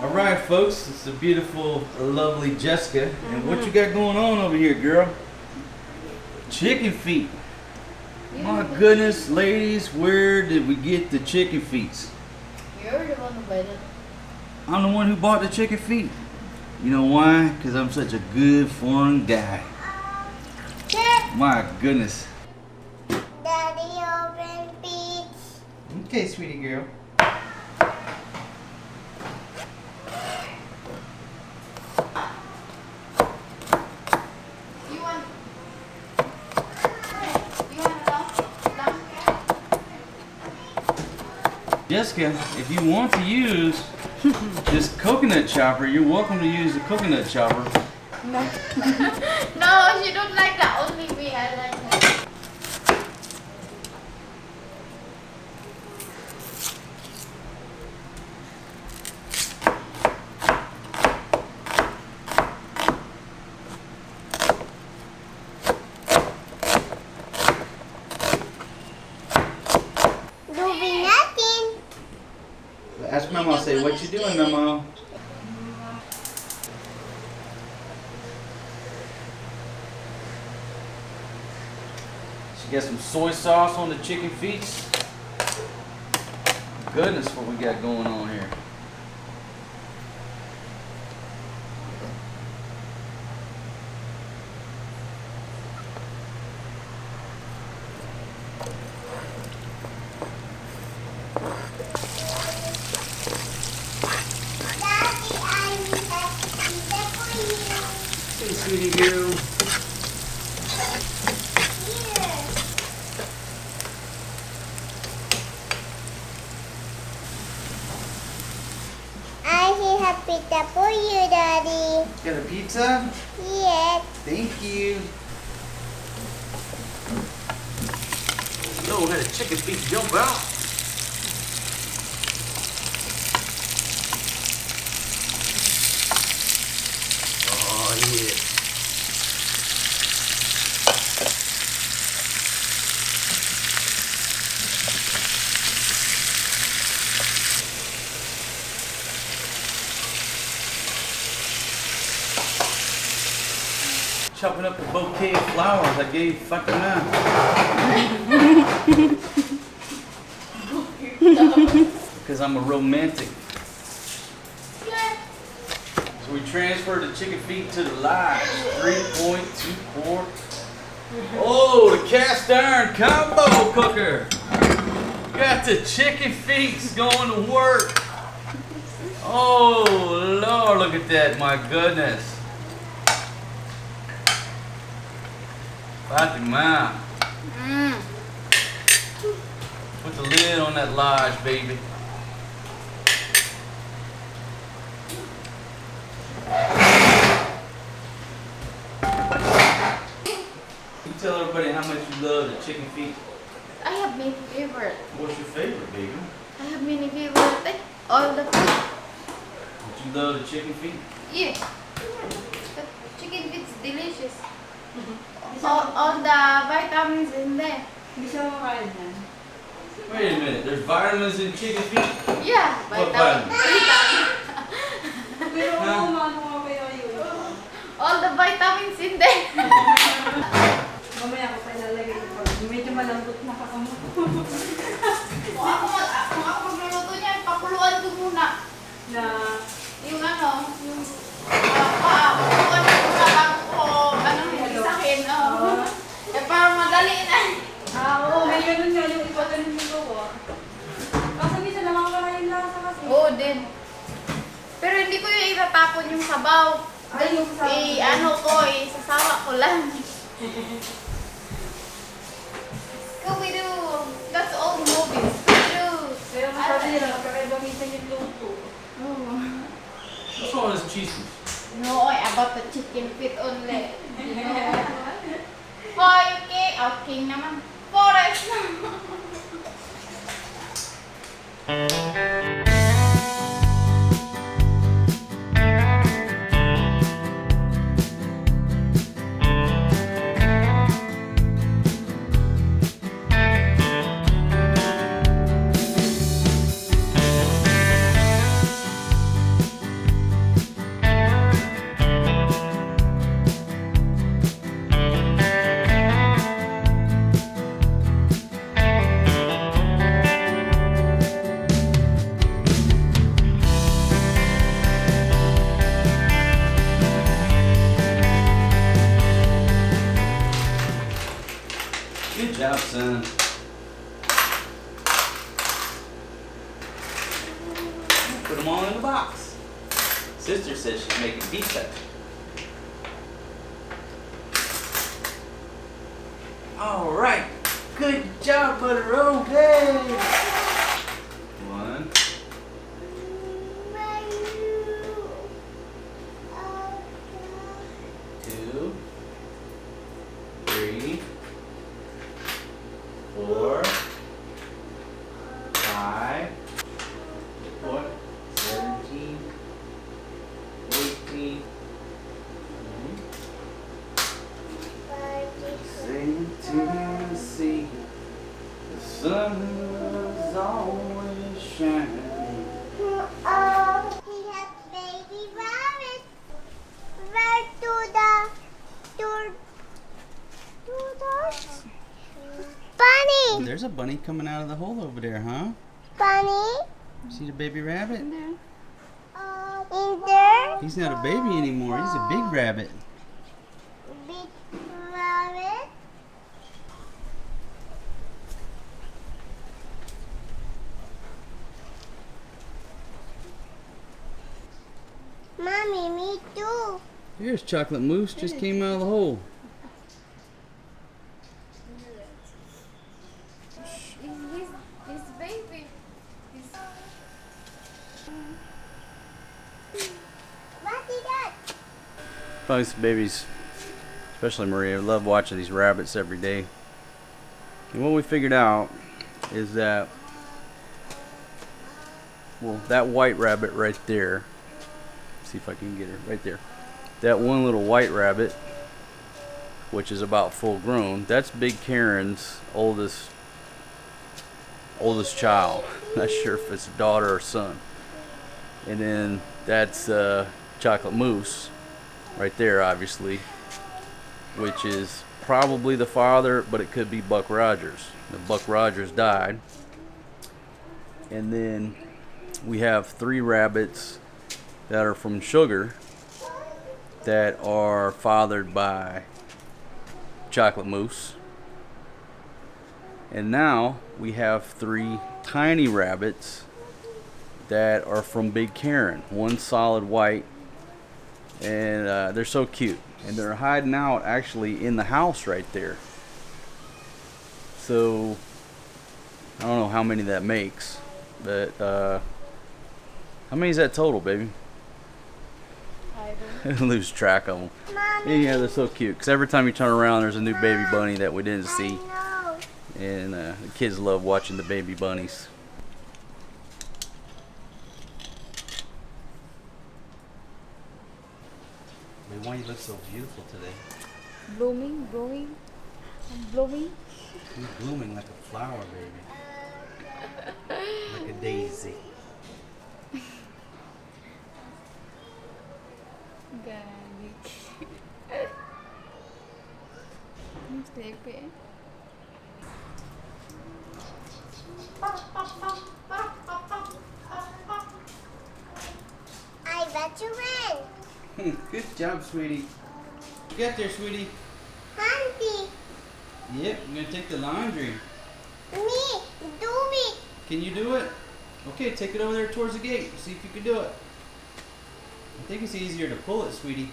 All right, folks, it's the beautiful, lovely Jessica. And what you got going on over here, girl? Chicken feet. My goodness, ladies, where did we get the chicken feet? You're the one who bought it. I'm the one who bought the chicken feet. You know why? Because I'm such a good foreign guy. My goodness. Daddy, open feet. Okay, sweetie girl. You want long? Jessica, if you want to use this coconut chopper, you're welcome to use the coconut chopper. No, she don't like that. Only me. I like that. Doing nothing. Ask Mama, say, what you doing, Mama? She got some soy sauce on the chicken feet. Goodness, what we got going on here. Daddy, I have pizza for you. Hey, sweetie girl. Here. I have pizza for you, Daddy. Got a pizza? Yes. Thank you. No, we got a chicken feet jump out. Oh, yeah. Chopping up a bouquet of flowers I gave Fatima. Because I'm a romantic. So we transferred the chicken feet to the Lige 3.24. Oh, the cast iron combo cooker. Got the chicken feet going to work. Oh, Lord, look at that, my goodness. Fatima. Put the lid on that Lige, baby. You tell everybody how much you love the chicken feet. I have many favorite. What's your favorite, baby? I have many favorite. Like all the food. But you love the chicken feet? Yeah. The chicken feet's delicious. All the vitamins in there. Hindi siya makain yan. Wait a minute, there's vitamins in chicken feet? Yeah, What vitamin. Pero Huh? umano nga kaya yun. All the vitamins in there. Mamaya ko pa ilalagay yung pag medyo malambot na kakamo. Kung ako magluluto niyan, pakuluan ko muna. Na Yung yung pakuluan ko muna bago ko, isahin. Eh, para madali na. oo, may ganun nga yung iba ganun yung gawa. Kasi minsan namawala yung lasa kasi. Oo din. Pero hindi ko yung itatapon yung sabaw. Ay, yung sabaw. Sasawa ko lang. Scooby-Doo! That's old movies. Scooby-Doo! Pero masabi nila, kakaiba minsan yung luto. What's wrong with this cheese? No, about the chicken feet only. Hoy, okay. Okay naman. Forest son. Put them all in the box. Sister says she's making pizza. All right. Good job, Butter Roll. Hey. 1, 2, 3, 4, 5, 17, 18, sing to see the sun is always shining. Oh, he has baby rabbit. Where to the bunny? There's a bunny coming out of the hole over there, huh? Bunny? See the baby rabbit? In there? He's not a baby anymore. He's a big rabbit. Big rabbit. Mommy, me too. Here's Chocolate Mousse. Just came out of the hole. This baby. What is that? Most babies, especially Maria, love watching these rabbits every day. And what we figured out is that, well, that white rabbit right there, see if I can get her right there. That one little white rabbit, which is about full grown, that's Big Karen's oldest child. Not sure if it's a daughter or son. And then that's Chocolate Mousse right there, obviously, which is probably the father, but it could be Buck Rogers. The Buck Rogers died. And then we have 3 rabbits that are from Sugar that are fathered by Chocolate Mousse. And now we have 3 tiny rabbits that are from Big Karen. One solid white, and they're so cute. And they're hiding out actually in the house right there. So I don't know how many that makes, but how many is that total, baby? I lose track of them. Mommy. Yeah, they're so cute. Because every time you turn around, there's a new baby bunny that we didn't see. I know. And the kids love watching the baby bunnies. Man, why you look so beautiful today? Blooming. You're blooming like a flower, baby. Like a daisy. Galing. Sleepy. I bet you win. Good job, sweetie. Get there, sweetie. Auntie, Yep, I'm gonna take the laundry. me, do me. Can you do it? Okay, take it over there towards the gate. See if you can do it. I think it's easier to pull it, sweetie.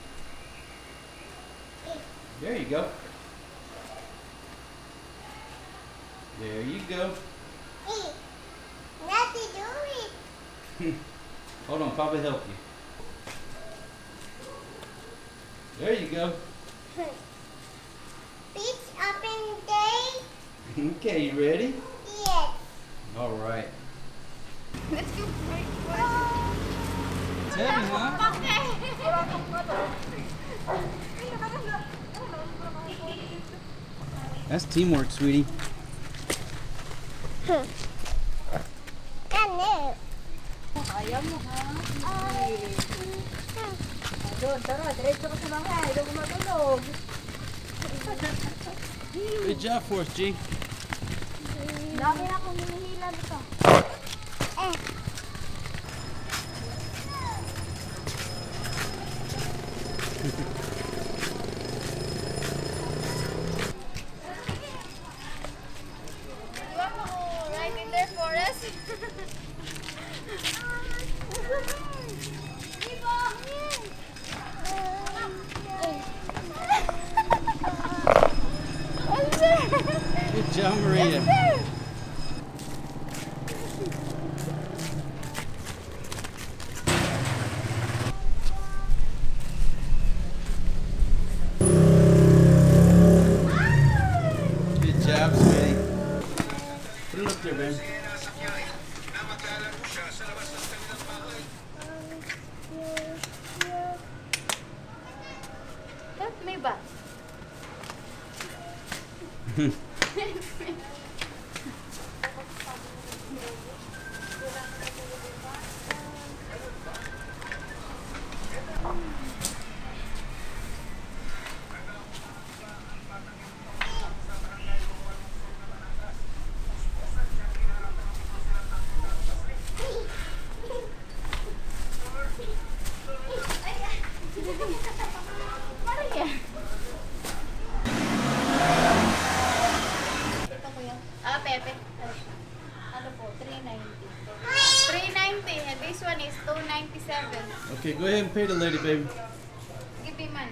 There you go. There you go. Hey, not to do it. Hold on, Papa help you. There you go. Beach open day. Okay, you ready? Yes. All right. Let's go. It's heavy, huh? That's teamwork, sweetie. Ano? Ayaw mo ha? Doon, tara, diretso ka sa mga. Ayaw mo matulog. Good job for us, G. Dami na akong hinihila dito. Maria. Ito po yan. Pepe. Ano po? 390. 390. And this one is 297. Okay, go ahead and pay the lady, baby. Give me man.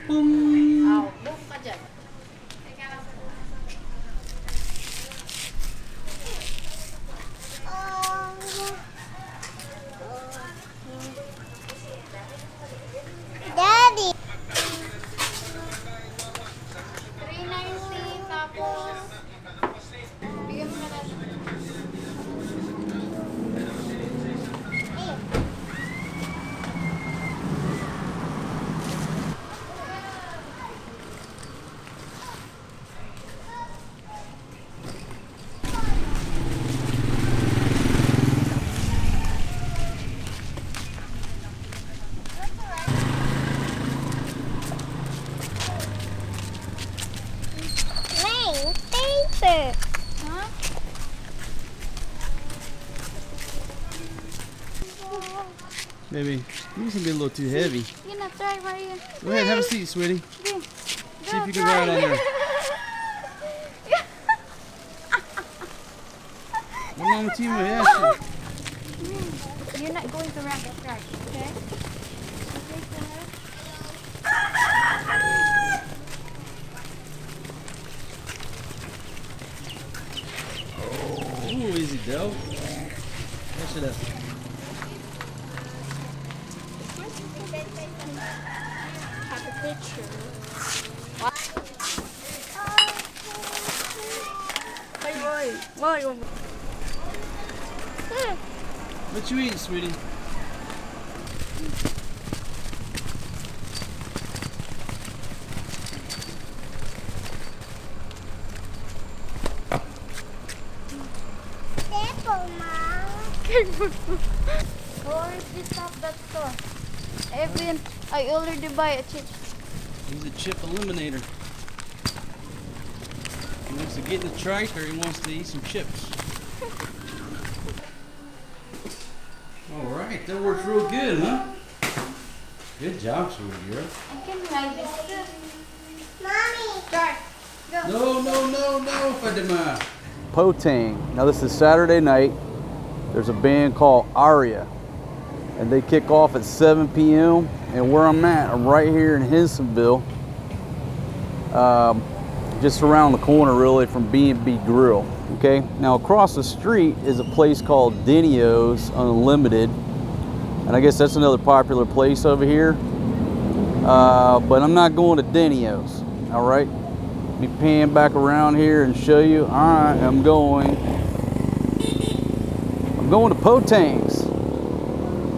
Boom. Oh, boom ka dyan. Daddy. 390 tapos bigyan mo na lang. Rain paper. Huh? Baby, these can be a little too heavy. Yun na, try Maria. Go ahead, have a seat, sweetie. Go. See if you can ride on there. What wrong with you, my ass? You're not going to ramp it, right? Okay? Ooh, easy, Del. Push it up. Have a picture. Hey, boy. What you eating, sweetie? Careful, Mom. Or is this stop that store? Evelyn, I already buy a chip. He's a chip eliminator. He wants to get in the trike or he wants to eat some chips. All right, that works real good, huh? Good job, sweetie girl. I can ride this too. Mommy. Start. Go. No, Fatima. Potang. Now this is Saturday night. There's a band called Aria, and they kick off at 7 p.m. And where I'm at, I'm right here in Hensonville, just around the corner really from B&B Grill. Okay. Now across the street is a place called Denio's Unlimited, and I guess that's another popular place over here. But I'm not going to Denio's. All right. Be pan back around here and show you. All right, I'm going to Potang's.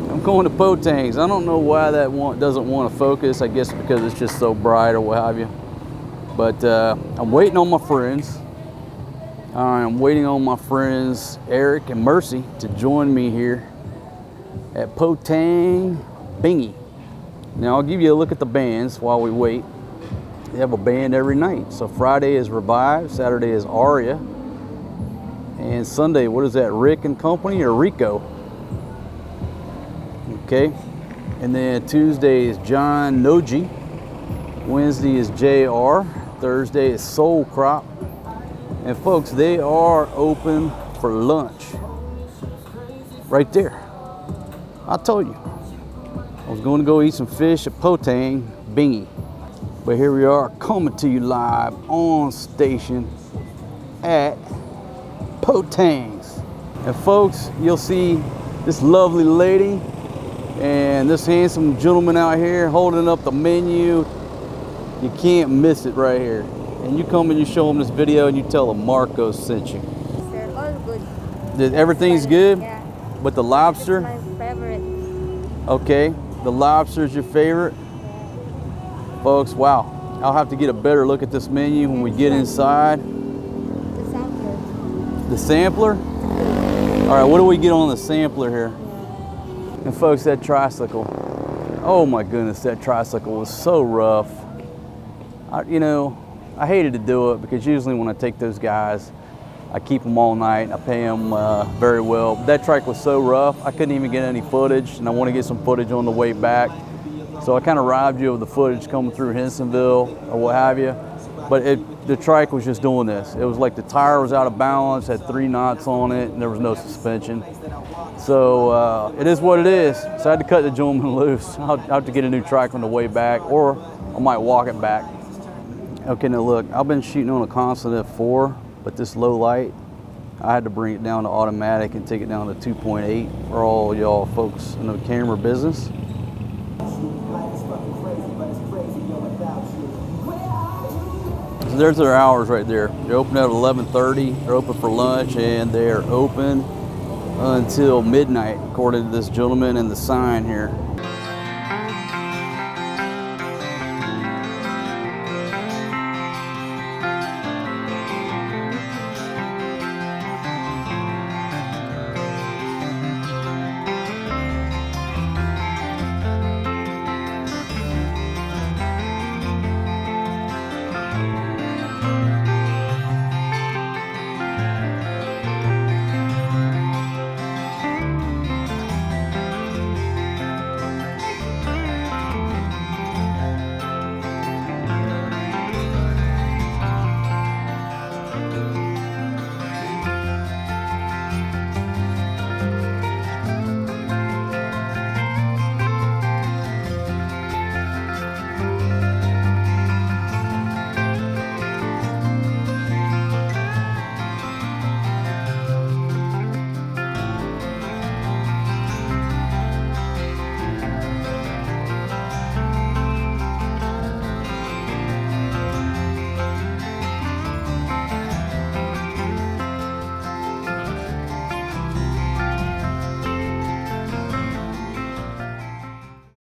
I'm going to Potang's. I don't know why that one doesn't want to focus. I guess because it's just so bright or what have you. But I'm waiting on my friends. I'm waiting on my friends Eric and Mercy to join me here at Potang Bingy. Now I'll give you a look at the bands while we wait. They have a band every night. So Friday is Revive, Saturday is Aria, and Sunday, what is that, Rick and Company or Rico? Okay, and then Tuesday is John Noji, Wednesday is JR, Thursday is Soul Crop, and folks, they are open for lunch. Right there. I told you. I was going to go eat some fish at Potang Bingy. But here we are coming to you live on station at Potang's. And folks, you'll see this lovely lady and this handsome gentleman out here holding up the menu. You can't miss it right here. And you come and you show them this video and you tell them Marco sent you. They're all good. Everything's good? Yeah. But the lobster? My favorite. Okay, the lobster's your favorite? Folks, wow. I'll have to get a better look at this menu when we get inside. The sampler. The sampler? All right, what do we get on the sampler here? And folks, that tricycle. Oh my goodness, that tricycle was so rough. You know, I hated to do it because usually when I take those guys, I keep them all night. I pay them very well. But that trike was so rough, I couldn't even get any footage, and I want to get some footage on the way back. So I kind of robbed you of the footage coming through Hensonville or what have you. But the trike was just doing this. It was like the tire was out of balance, had 3 knots on it, and there was no suspension. So it is what it is. So I had to cut the gentleman loose. I'll have to get a new trike on the way back, or I might walk it back. Okay, now look, I've been shooting on a constant at 4, but this low light, I had to bring it down to automatic and take it down to 2.8 for all y'all folks in the camera business. So there's their hours right there. They're open at 11:30. They're open for lunch, and they're open until midnight, according to this gentleman and the sign here.